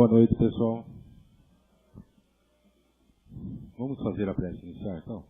Boa noite, pessoal. Vamos fazer a prece inicial, então?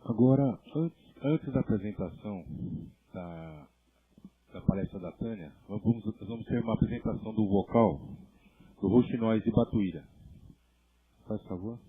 Agora, antes da apresentação da palestra da Tânia, nós vamos ter uma apresentação do vocal do Roxinóis de Batuíra. Faz favor.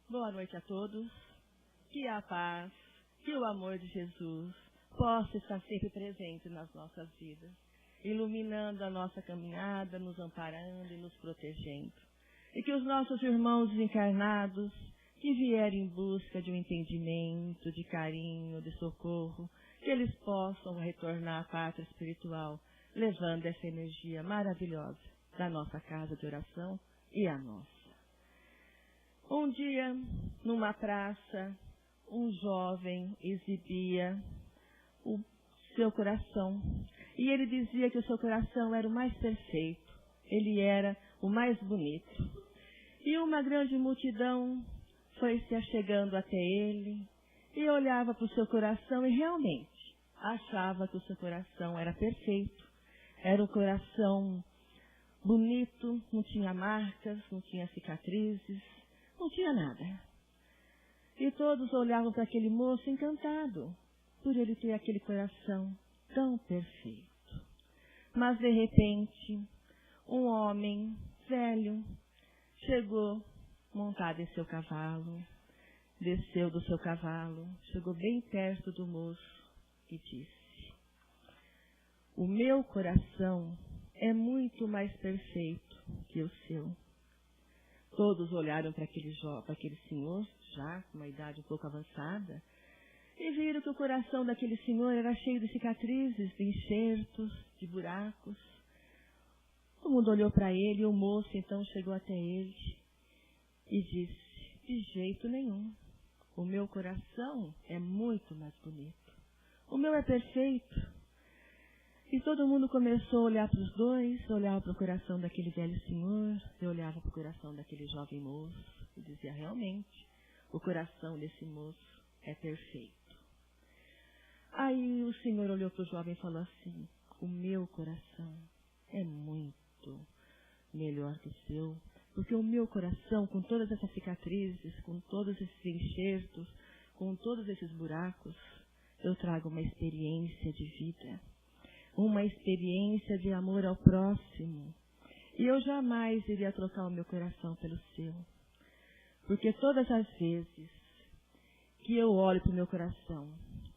Boa noite a todos. Que a paz, que o amor de Jesus possa estar sempre presente nas nossas vidas, iluminando a nossa caminhada, nos amparando e nos protegendo. E que os nossos irmãos desencarnados, que vierem em busca de um entendimento, de carinho, de socorro, que eles possam retornar à pátria espiritual, levando essa energia maravilhosa da nossa casa de oração e a nossa. Um dia, numa praça, um jovem exibia o seu coração. E ele dizia que o seu coração era o mais perfeito. Ele era o mais bonito. E uma grande multidão foi se achegando até ele e olhava para o seu coração e realmente achava que o seu coração era perfeito. Era um coração bonito, não tinha marcas, não tinha cicatrizes, não tinha nada. E todos olhavam para aquele moço encantado por ele ter aquele coração tão perfeito. Mas, de repente, um homem velho chegou montado em seu cavalo, desceu do seu cavalo, chegou bem perto do moço e disse: o meu coração é muito mais perfeito que o seu. Todos olharam para aquele senhor, já com uma idade um pouco avançada, e viram que o coração daquele senhor era cheio de cicatrizes, de enxertos, de buracos. Todo mundo olhou para ele e o moço então chegou até ele e disse: de jeito nenhum, o meu coração é muito mais bonito. O meu é perfeito. E todo mundo começou a olhar para os dois, olhava para o coração daquele velho senhor, e olhava para o coração daquele jovem moço, e dizia: realmente, o coração desse moço é perfeito. Aí o senhor olhou para o jovem e falou assim: o meu coração é muito melhor que o seu, porque o meu coração, com todas essas cicatrizes, com todos esses enxertos, com todos esses buracos, eu trago uma experiência de vida. Uma experiência de amor ao próximo. E eu jamais iria trocar o meu coração pelo seu. Porque todas as vezes que eu olho para o meu coração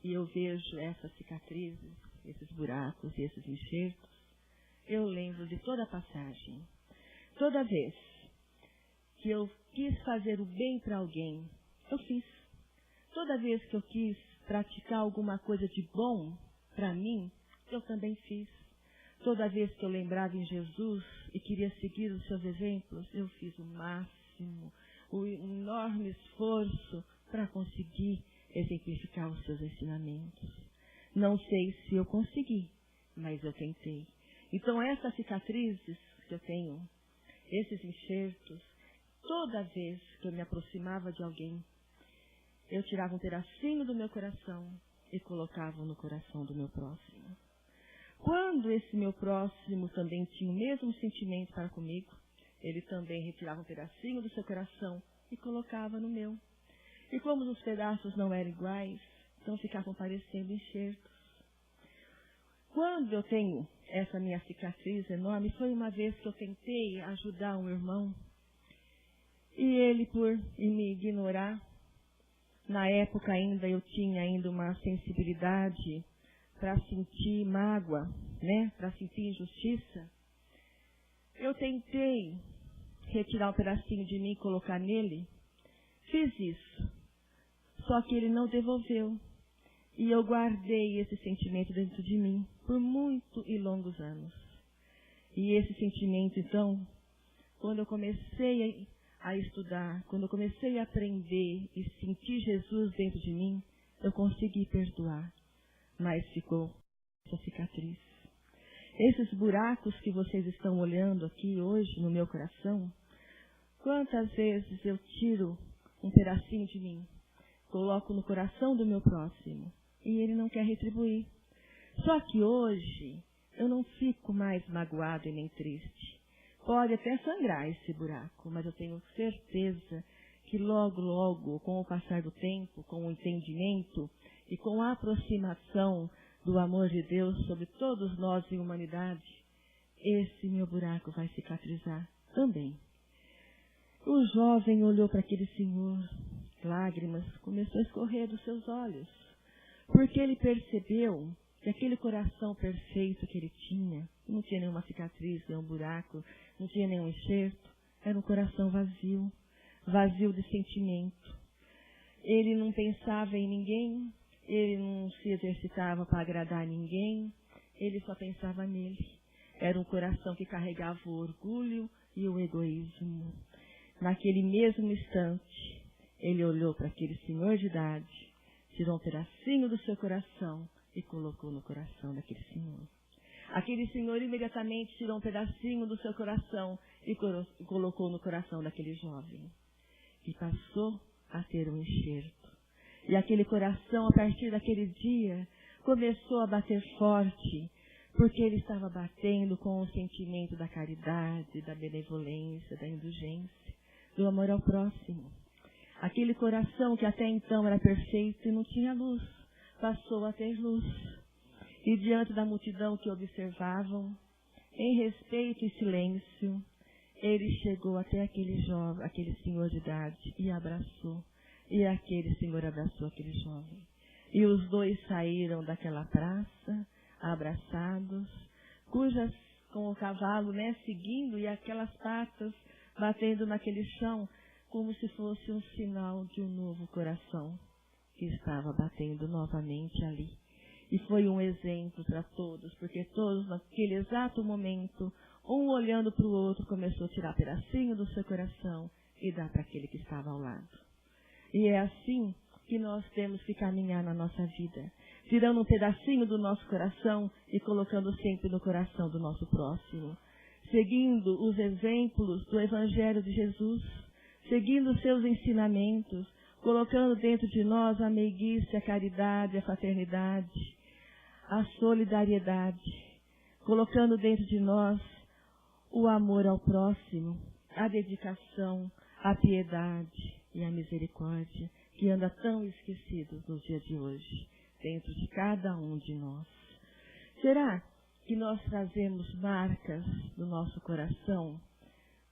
e eu vejo essas cicatrizes, esses buracos e esses enxertos, eu lembro de toda a passagem. Toda vez que eu quis fazer o bem para alguém, eu fiz. Toda vez que eu quis praticar alguma coisa de bom para mim, eu também fiz. Toda vez que eu lembrava em Jesus e queria seguir os seus exemplos, eu fiz o máximo, o enorme esforço para conseguir exemplificar os seus ensinamentos. Não sei se eu consegui, mas eu tentei. Então essas cicatrizes que eu tenho, esses enxertos, toda vez que eu me aproximava de alguém, eu tirava um pedacinho do meu coração e colocava no coração do meu próximo. Quando esse meu próximo também tinha o mesmo sentimento para comigo, ele também retirava um pedacinho do seu coração e colocava no meu. E como os pedaços não eram iguais, então ficavam parecendo enxertos. Quando eu tenho essa minha cicatriz enorme, foi uma vez que eu tentei ajudar um irmão, e ele, por me ignorar, na época ainda eu tinha ainda uma sensibilidade para sentir mágoa, né? Para sentir injustiça. Eu tentei retirar um pedacinho de mim e colocar nele. Fiz isso. Só que ele não devolveu. E eu guardei esse sentimento dentro de mim por muitos e longos anos. E esse sentimento, então, quando eu comecei a estudar, quando eu comecei a aprender e sentir Jesus dentro de mim, eu consegui perdoar. Mas ficou essa cicatriz. Esses buracos que vocês estão olhando aqui hoje no meu coração, quantas vezes eu tiro um pedacinho de mim, coloco no coração do meu próximo e ele não quer retribuir. Só que hoje eu não fico mais magoado e nem triste. Pode até sangrar esse buraco, mas eu tenho certeza que logo, logo, com o passar do tempo, com o entendimento e com a aproximação do amor de Deus sobre todos nós em humanidade, esse meu buraco vai cicatrizar também. O jovem olhou para aquele senhor. Lágrimas começaram a escorrer dos seus olhos, porque ele percebeu que aquele coração perfeito que ele tinha, não tinha nenhuma cicatriz, nenhum buraco, não tinha nenhum enxerto, era um coração vazio, vazio de sentimento. Ele não pensava em ninguém, ele não se exercitava para agradar ninguém, ele só pensava nele. Era um coração que carregava o orgulho e o egoísmo. Naquele mesmo instante, ele olhou para aquele senhor de idade, tirou um pedacinho do seu coração e colocou no coração daquele senhor. Aquele senhor imediatamente tirou um pedacinho do seu coração e colocou no coração daquele jovem. E passou a ter um enxerto. E aquele coração, a partir daquele dia, começou a bater forte, porque ele estava batendo com o sentimento da caridade, da benevolência, da indulgência, do amor ao próximo. Aquele coração que até então era perfeito e não tinha luz, passou a ter luz. E diante da multidão que observavam, em respeito e silêncio, ele chegou até aquele jovem, aquele senhor de idade e abraçou. E aquele senhor abraçou aquele jovem. E os dois saíram daquela praça, abraçados, com o cavalo, seguindo, e aquelas patas batendo naquele chão, como se fosse um sinal de um novo coração que estava batendo novamente ali. E foi um exemplo para todos, porque todos naquele exato momento, um olhando para o outro, começou a tirar pedacinho do seu coração e dar para aquele que estava ao lado. E é assim que nós temos que caminhar na nossa vida, tirando um pedacinho do nosso coração e colocando sempre no coração do nosso próximo, seguindo os exemplos do Evangelho de Jesus, seguindo os seus ensinamentos, colocando dentro de nós a meiguice, a caridade, a fraternidade, a solidariedade, colocando dentro de nós o amor ao próximo, a dedicação, a piedade e a misericórdia, que anda tão esquecidos nos dias de hoje, dentro de cada um de nós. Será que nós trazemos marcas no nosso coração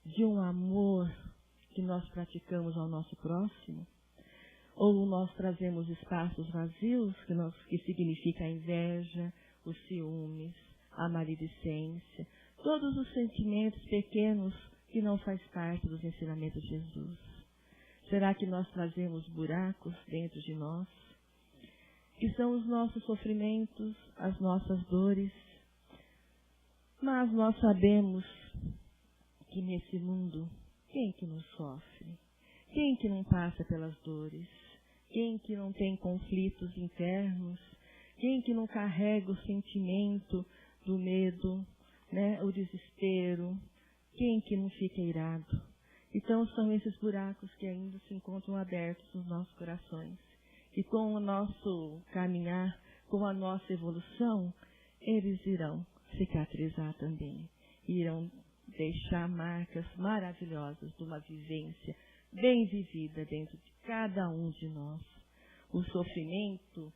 de um amor que nós praticamos ao nosso próximo? Ou nós trazemos espaços vazios, que significa a inveja, os ciúmes, a maledicência, todos os sentimentos pequenos que não faz parte dos ensinamentos de Jesus? Será que nós trazemos buracos dentro de nós? Que são os nossos sofrimentos, as nossas dores. Mas nós sabemos que nesse mundo, quem que não sofre? Quem que não passa pelas dores? Quem que não tem conflitos internos? Quem que não carrega o sentimento do medo, o desespero? Quem que não fica irado? Então são esses buracos que ainda se encontram abertos nos nossos corações. E com o nosso caminhar, com a nossa evolução, eles irão cicatrizar também. Irão deixar marcas maravilhosas de uma vivência bem vivida dentro de cada um de nós. O sofrimento,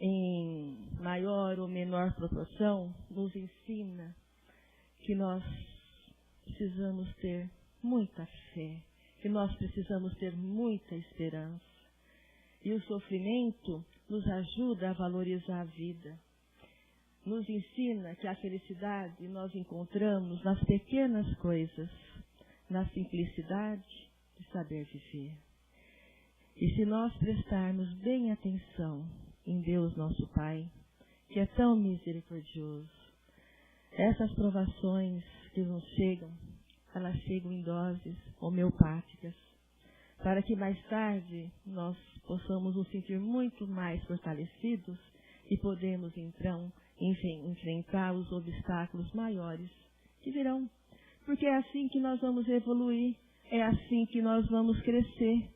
em maior ou menor proporção, nos ensina que nós precisamos ter muita fé, que nós precisamos ter muita esperança. E o sofrimento nos ajuda a valorizar a vida. Nos ensina que a felicidade nós encontramos nas pequenas coisas, na simplicidade de saber viver. E se nós prestarmos bem atenção em Deus nosso Pai, que é tão misericordioso, essas provações que nos chegam, elas chegam em doses homeopáticas, para que mais tarde nós possamos nos sentir muito mais fortalecidos e podemos então enfrentar os obstáculos maiores que virão. Porque é assim que nós vamos evoluir, é assim que nós vamos crescer,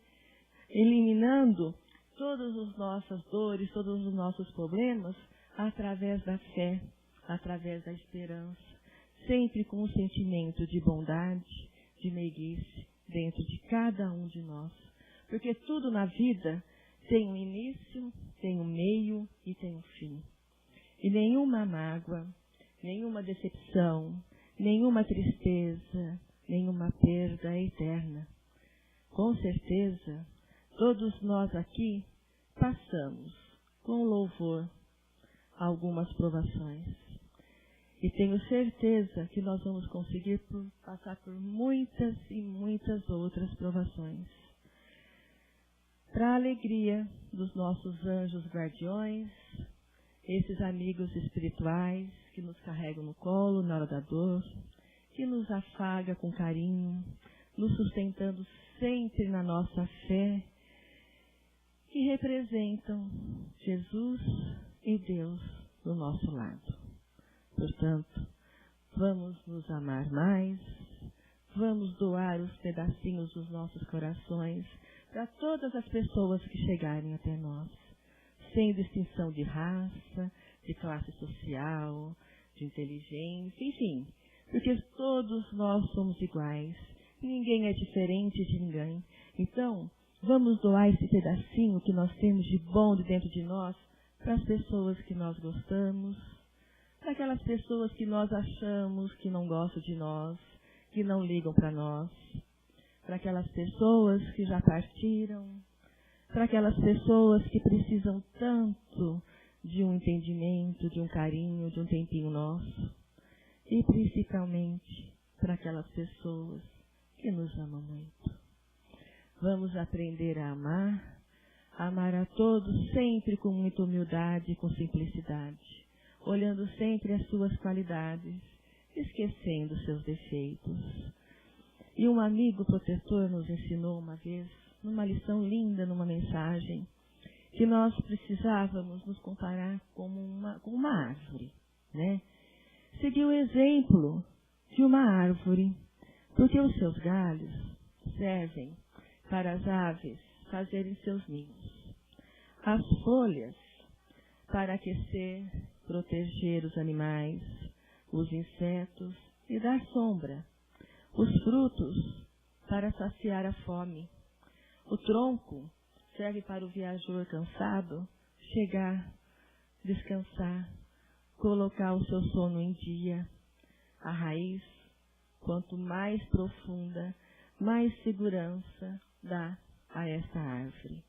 eliminando todas as nossas dores, todos os nossos problemas, através da fé, através da esperança, sempre com um sentimento de bondade, de meiguice, dentro de cada um de nós. Porque tudo na vida tem um início, tem um meio e tem um fim. E nenhuma mágoa, nenhuma decepção, nenhuma tristeza, nenhuma perda é eterna. com certeza, todos nós aqui passamos com louvor algumas provações. E tenho certeza que nós vamos conseguir passar por muitas e muitas outras provações. Para a alegria dos nossos anjos guardiões, esses amigos espirituais que nos carregam no colo na hora da dor, que nos afaga com carinho, nos sustentando sempre na nossa fé, que representam Jesus e Deus do nosso lado. Portanto, vamos nos amar mais, vamos doar os pedacinhos dos nossos corações para todas as pessoas que chegarem até nós, sem distinção de raça, de classe social, de inteligência, enfim, porque todos nós somos iguais, ninguém é diferente de ninguém. Então, vamos doar esse pedacinho que nós temos de bom de dentro de nós para as pessoas que nós gostamos, para aquelas pessoas que nós achamos que não gostam de nós, que não ligam para nós, para aquelas pessoas que já partiram, para aquelas pessoas que precisam tanto de um entendimento, de um carinho, de um tempinho nosso, e principalmente para aquelas pessoas que nos amam muito. Vamos aprender a amar a todos sempre com muita humildade e com simplicidade, olhando sempre as suas qualidades, esquecendo seus defeitos. E um amigo protetor nos ensinou uma vez, numa lição linda, numa mensagem, que nós precisávamos nos comparar com uma árvore, né? Seguir o exemplo de uma árvore, porque os seus galhos servem para as aves fazerem seus ninhos, as folhas para aquecer, proteger os animais, os insetos e dar sombra, os frutos para saciar a fome, o tronco serve para o viajor cansado chegar, descansar, colocar o seu sono em dia. A raiz, quanto mais profunda, mais segurança dá a esta árvore,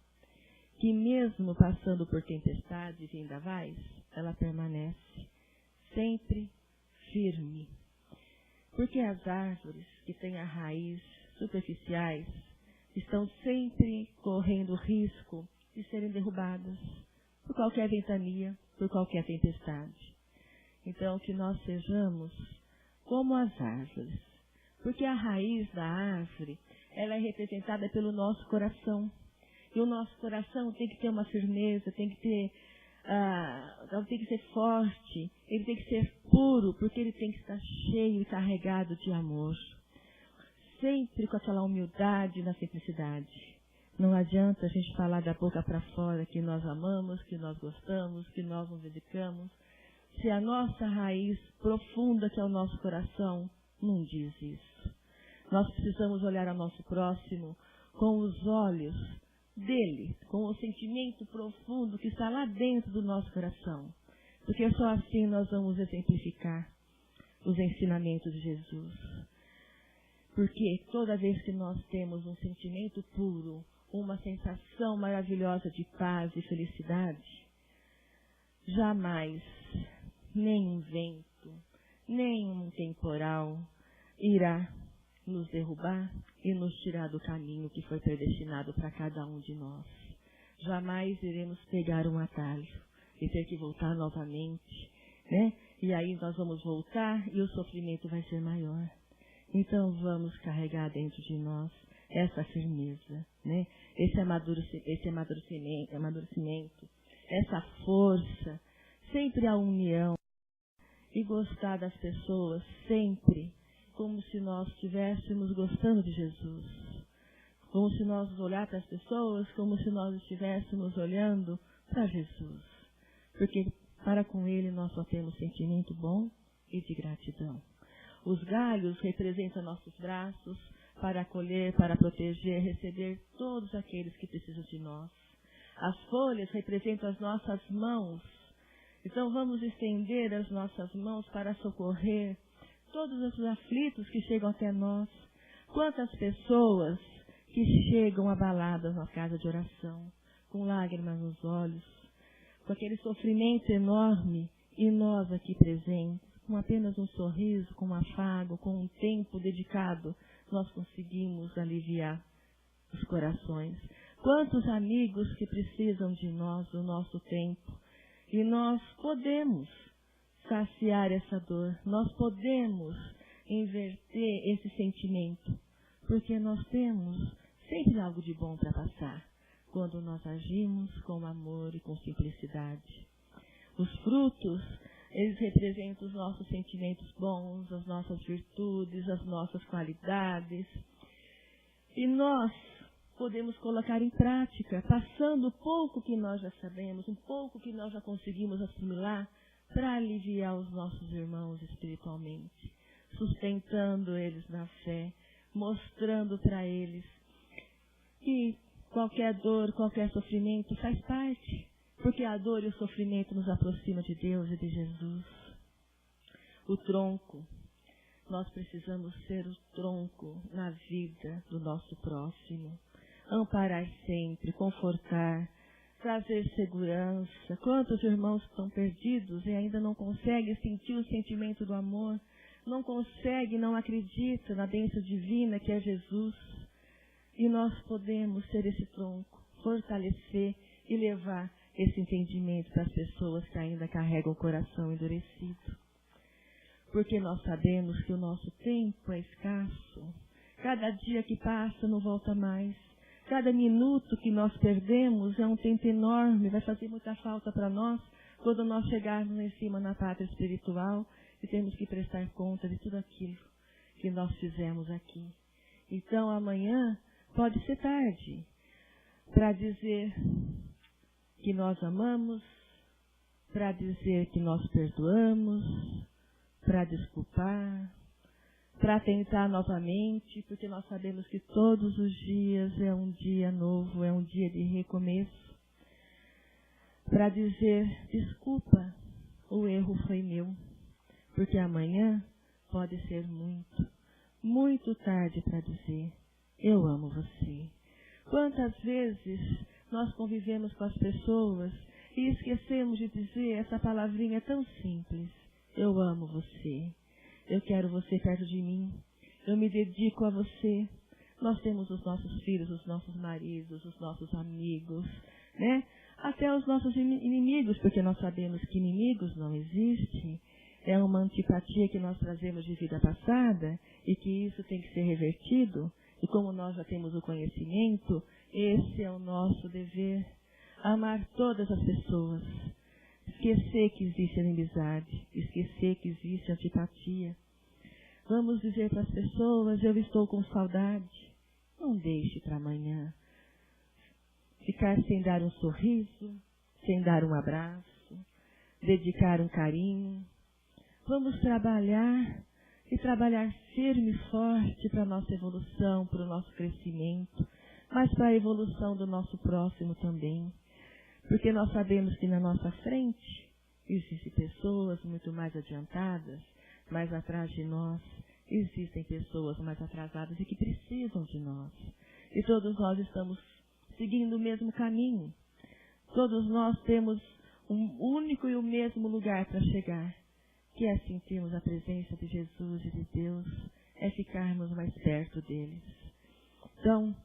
que mesmo passando por tempestades e vendavais, ela permanece sempre firme. Porque as árvores que têm a raiz superficiais estão sempre correndo risco de serem derrubadas por qualquer ventania, por qualquer tempestade. Então, que nós sejamos como as árvores, porque a raiz da árvore, ela é representada pelo nosso coração. E o nosso coração tem que ter uma firmeza, tem que ser forte, ele tem que ser puro, porque ele tem que estar cheio e carregado de amor. Sempre com aquela humildade na simplicidade. Não adianta a gente falar da boca para fora que nós amamos, que nós gostamos, que nós nos dedicamos, se a nossa raiz profunda, que é o nosso coração, não diz isso. Nós precisamos olhar ao nosso próximo com os olhos dele, com o sentimento profundo que está lá dentro do nosso coração. Porque só assim nós vamos exemplificar os ensinamentos de Jesus. Porque toda vez que nós temos um sentimento puro, uma sensação maravilhosa de paz e felicidade, jamais nenhum vento, nenhum temporal irá nos derrubar e nos tirar do caminho que foi predestinado para cada um de nós. Jamais iremos pegar um atalho e ter que voltar novamente, né? E aí nós vamos voltar e o sofrimento vai ser maior. Então vamos carregar dentro de nós essa firmeza, né? Esse amadurecimento, essa força, sempre a união e gostar das pessoas sempre como se nós estivéssemos gostando de Jesus. Como se nós olhar para as pessoas como se nós estivéssemos olhando para Jesus. Porque para com Ele nós só temos sentimento bom e de gratidão. Os galhos representam nossos braços para acolher, para proteger, receber todos aqueles que precisam de nós. As folhas representam as nossas mãos. Então vamos estender as nossas mãos para socorrer todos os aflitos que chegam até nós. Quantas pessoas que chegam abaladas na casa de oração, com lágrimas nos olhos, com aquele sofrimento enorme, e nós aqui presentes, com apenas um sorriso, com um afago, com um tempo dedicado, nós conseguimos aliviar os corações. Quantos amigos que precisam de nós, do nosso tempo, e nós podemos saciar essa dor, nós podemos inverter esse sentimento, porque nós temos sempre algo de bom para passar, quando nós agimos com amor e com simplicidade. Os frutos, eles representam os nossos sentimentos bons, as nossas virtudes, as nossas qualidades. E nós podemos colocar em prática, passando o pouco que nós já sabemos, um pouco que nós já conseguimos assimilar, para aliviar os nossos irmãos espiritualmente, sustentando eles na fé, mostrando para eles que qualquer dor, qualquer sofrimento faz parte, porque a dor e o sofrimento nos aproximam de Deus e de Jesus. O tronco, nós precisamos ser o tronco na vida do nosso próximo, amparar sempre, confortar, trazer segurança. Quantos irmãos estão perdidos e ainda não conseguem sentir o sentimento do amor, não conseguem, não acreditam na bênção divina que é Jesus. E nós podemos ser esse tronco, fortalecer e levar esse entendimento para as pessoas que ainda carregam o coração endurecido. Porque nós sabemos que o nosso tempo é escasso. Cada dia que passa não volta mais. Cada minuto que nós perdemos é um tempo enorme, vai fazer muita falta para nós quando nós chegarmos lá em cima na pátria espiritual e temos que prestar conta de tudo aquilo que nós fizemos aqui. Então amanhã pode ser tarde para dizer que nós amamos, para dizer que nós perdoamos, para desculpar, para tentar novamente, porque nós sabemos que todos os dias é um dia novo, é um dia de recomeço. Para dizer, desculpa, o erro foi meu, porque amanhã pode ser muito, muito tarde para dizer, eu amo você. Quantas vezes nós convivemos com as pessoas e esquecemos de dizer essa palavrinha tão simples, eu amo você. Eu quero você perto de mim. Eu me dedico a você. Nós temos os nossos filhos, os nossos maridos, os nossos amigos, né? Até os nossos inimigos, porque nós sabemos que inimigos não existem. É uma antipatia que nós trazemos de vida passada e que isso tem que ser revertido. E como nós já temos o conhecimento, esse é o nosso dever. Amar todas as pessoas. Esquecer que existe inimizade, esquecer que existe antipatia. Vamos dizer para as pessoas, eu estou com saudade. Não deixe para amanhã. Ficar sem dar um sorriso, sem dar um abraço, dedicar um carinho. Vamos trabalhar e trabalhar firme e forte para a nossa evolução, para o nosso crescimento, mas para a evolução do nosso próximo também. Porque nós sabemos que na nossa frente existem pessoas muito mais adiantadas, mas atrás de nós existem pessoas mais atrasadas e que precisam de nós. E todos nós estamos seguindo o mesmo caminho. Todos nós temos um único e o mesmo lugar para chegar, que é sentirmos a presença de Jesus e de Deus, é ficarmos mais perto deles. Então,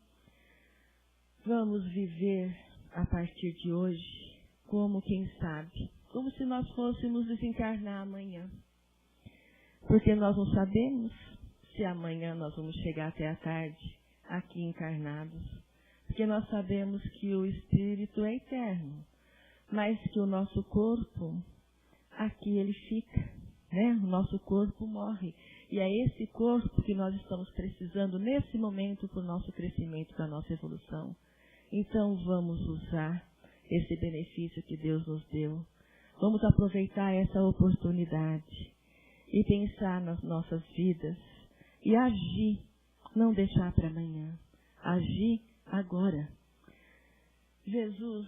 vamos viver a partir de hoje, como quem sabe, como se nós fôssemos desencarnar amanhã. Porque nós não sabemos se amanhã nós vamos chegar até a tarde aqui encarnados. Porque nós sabemos que o Espírito é eterno, mas que o nosso corpo, aqui ele fica, né? O nosso corpo morre. E é esse corpo que nós estamos precisando nesse momento para o nosso crescimento, para a nossa evolução. Então vamos usar esse benefício que Deus nos deu. Vamos aproveitar essa oportunidade e pensar nas nossas vidas e agir, não deixar para amanhã. Agir agora. Jesus,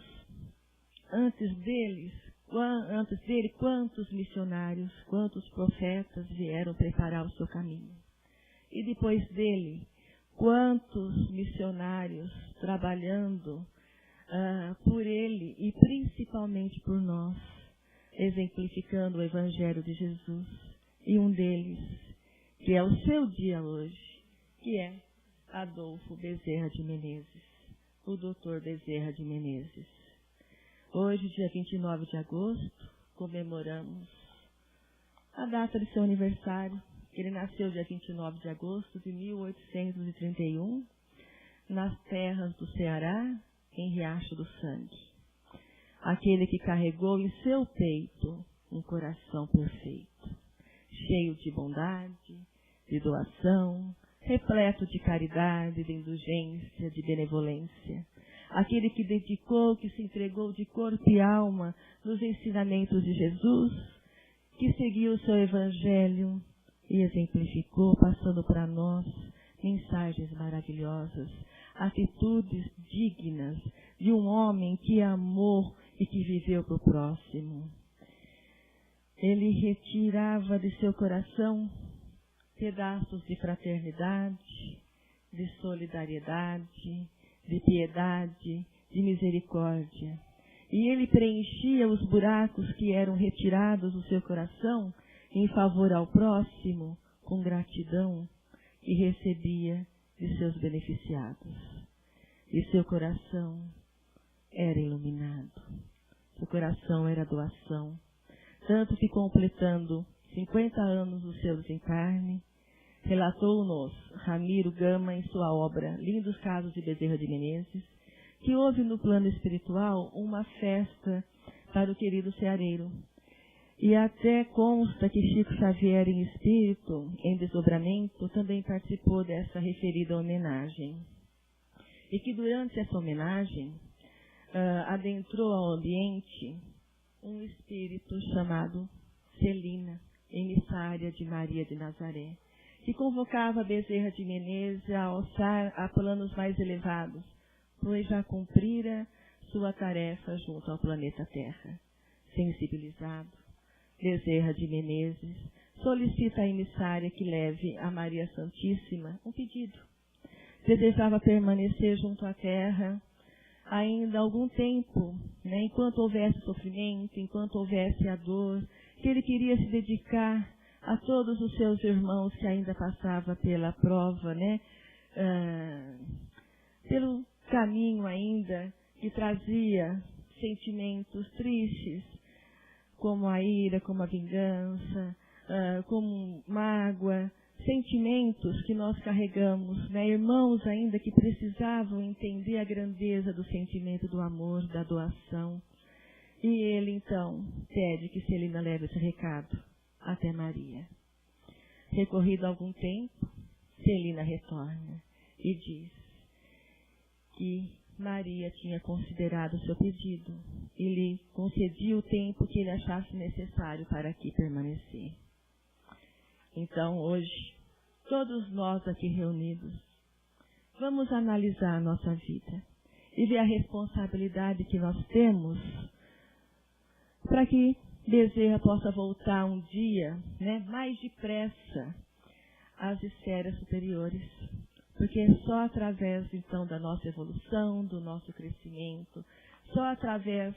antes dele, quantos missionários, quantos profetas vieram preparar o seu caminho? E depois dele, quantos missionários trabalhando por Ele e principalmente por nós, exemplificando o Evangelho de Jesus. E um deles, que é o seu dia hoje, que é Adolfo Bezerra de Menezes, o Dr. Bezerra de Menezes. Hoje, dia 29 de agosto, comemoramos a data de seu aniversário. Ele nasceu dia 29 de agosto de 1831, nas terras do Ceará, em Riacho do Sangue. Aquele que carregou em seu peito um coração perfeito, cheio de bondade, de doação, repleto de caridade, de indulgência, de benevolência. Aquele que dedicou, que se entregou de corpo e alma nos ensinamentos de Jesus, que seguiu o seu Evangelho e exemplificou, passando para nós mensagens maravilhosas, atitudes dignas de um homem que amou e que viveu para o próximo. Ele retirava de seu coração pedaços de fraternidade, de solidariedade, de piedade, de misericórdia. E ele preenchia os buracos que eram retirados do seu coração em favor ao próximo, com gratidão, e recebia de seus beneficiados. E seu coração era iluminado. Seu coração era doação. Tanto que, completando 50 anos do seu desencarne, relatou-nos Ramiro Gama em sua obra Lindos Casos de Bezerra de Menezes, que houve no plano espiritual uma festa para o querido ceareiro. E até consta que Chico Xavier, em espírito, em desdobramento, também participou dessa referida homenagem. E que durante essa homenagem adentrou ao ambiente um espírito chamado Celina, emissária de Maria de Nazaré, que convocava Bezerra de Menezes a alçar a planos mais elevados, pois já cumprira sua tarefa junto ao planeta Terra. Sensibilizado, Bezerra de Menezes solicita à emissária que leve a Maria Santíssima um pedido. Desejava permanecer junto à Terra ainda algum tempo, enquanto houvesse sofrimento, enquanto houvesse a dor, que ele queria se dedicar a todos os seus irmãos que ainda passavam pela prova, pelo caminho ainda que trazia sentimentos tristes, como a ira, como a vingança, como mágoa, sentimentos que nós carregamos, irmãos ainda que precisavam entender a grandeza do sentimento do amor, da doação. E ele, então, pede que Celina leve esse recado até Maria. Recorrido algum tempo, Celina retorna e diz que Maria tinha considerado o seu pedido e lhe concedia o tempo que ele achasse necessário para aqui permanecer. Então, hoje, todos nós aqui reunidos, vamos analisar a nossa vida e ver a responsabilidade que nós temos para que Bezerra possa voltar um dia, mais depressa às esferas superiores. Porque é só através, então, da nossa evolução, do nosso crescimento, só através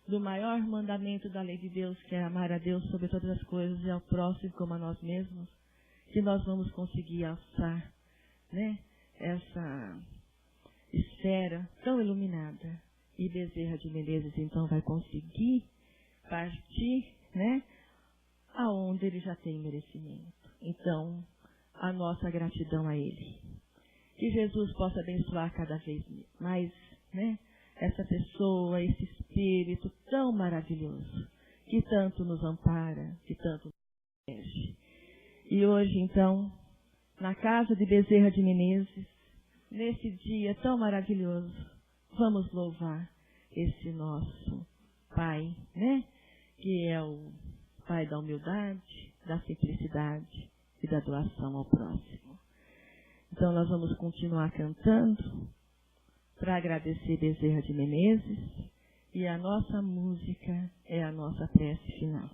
do maior mandamento da lei de Deus, que é amar a Deus sobre todas as coisas e ao próximo como a nós mesmos, que nós vamos conseguir alçar, essa esfera tão iluminada. E Bezerra de Menezes, então, vai conseguir partir, aonde ele já tem merecimento. Então, a nossa gratidão a ele. Que Jesus possa abençoar cada vez mais, essa pessoa, esse espírito tão maravilhoso, que tanto nos ampara, que tanto nos protege. E hoje, então, na casa de Bezerra de Menezes, nesse dia tão maravilhoso, vamos louvar esse nosso Pai, que é o Pai da humildade, da simplicidade e da doação ao próximo. Então, nós vamos continuar cantando para agradecer Bezerra de Menezes, e a nossa música é a nossa prece final.